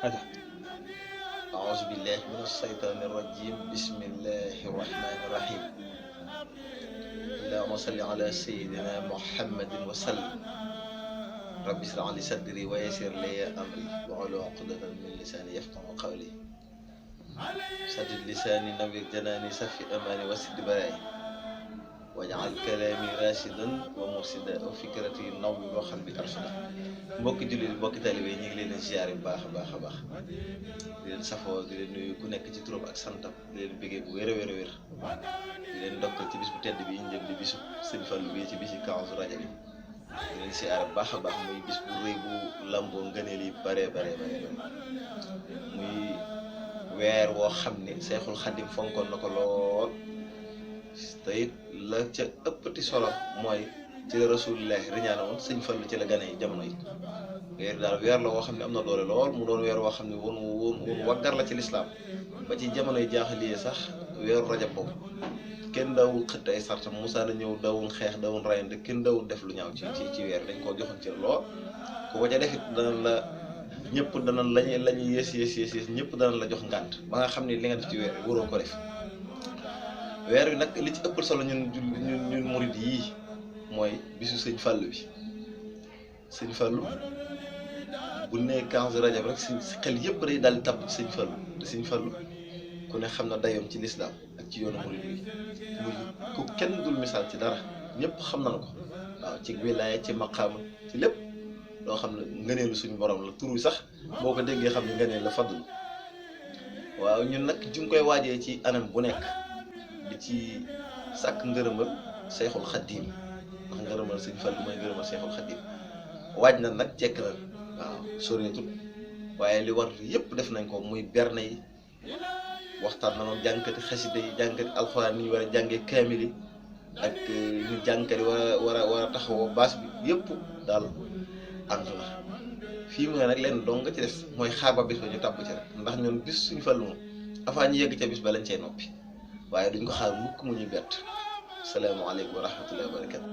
aja أعوذ بالله من الشيطان الرجيم بسم الله الرحمن الرحيم اللهم صل على سيدنا محمد وسلم رب اشرح لي صدري ويسر لي أمري واحلل عقدة من لساني يفقهوا قولي سدد لساني نوّر جناني صفي أماني وسد برائي واجعل كلامي راشدا ومرشدا وفكرتي نور وقلبي أرشدا mbokki jullit mbokki taalibe yi ñu ngi leen di ziare bu baax a baax a baax di leen safoo di leen nuyu ku nekk ci turam ak santam di leen bëggee bu wér a wér a wér di leen ndokkal ci bis bu tedd bi ñu jëm di bisu sëñ Fallu bi ci bisi Kazu Rajab bi di leen ziare bu baax a baax muy bis bu rëy bu lamboo ngëneel yi bare muy weer woo xam ne Seexul Xadim fonkoon na ko lool te it la ca ëppati solo mooy ci la Rasulullahi riñaane woon sëñ Fallu ci la gane yi jamono yi weer daal weer la woo xam ne am na doole lool mu doon weer woo xam ne woon waggar la ci lislaam ba ci jamono yi jaaxaliyee sax weeru rajab boobu kenn daawul xëtt ay sartam Musaa na ñëw daawul xeex daawul rayante kenn daawul def lu ñaaw ci weer dañ koo joxoon ci lool ku ko ca defit danañ la ñëpp danañ lañuy yées ñëpp danañ la jox ngànt ba nga xam ne li nga def ci weer bi waroo ko def weer bi nag li ci ëppal solo ñun murid yii mooy bisu sëñ Fallu bi sëñ Fallu bu nee Kazu Rajab rek si xel yëpp day daal di tàbb ci sëñ Fallu te sëñ Fallu ku ne xam na dayoom ci lislaam ak ci yoonu murid bi muy ku kenn dul misaal ci dara ñëpp xam nañu ko waaw ci wilaaya ci maqaama ci lépp loo xam ne ngëneelu suñu borom la tur wi sax boo ko déggee xam ne ngëneel la fadlu waaw ñun nag ju ngi koy waajee ci anam bu nekk di ci sàkk ngërëmal Seexul Xadiim ndax ngërëmal sëñ Fallu mooy ngërëmal Seexul Xadiim waaj na nag jekk na waaw soreetul waaye li war yëpp def nañ ko muy berne yi waxtaan nañoo jànkati xasida yi jànkati alxuraan ni ñu war a jàngee kaamil yi ak ñu jànkati war a taxawoo baas bi yëpp daal ànd na fii mu ne nag leen dong nga ci des mooy xaar ba bis ba ñu tàbb ci rek ndax ñun bis suñu Fallu moom avant ñu yegg ca bis ba lañ cay noppi waaye duñ ko xaar mukk mu ñuy bett salaamaaleykum wa rahmatullahi wa barakatu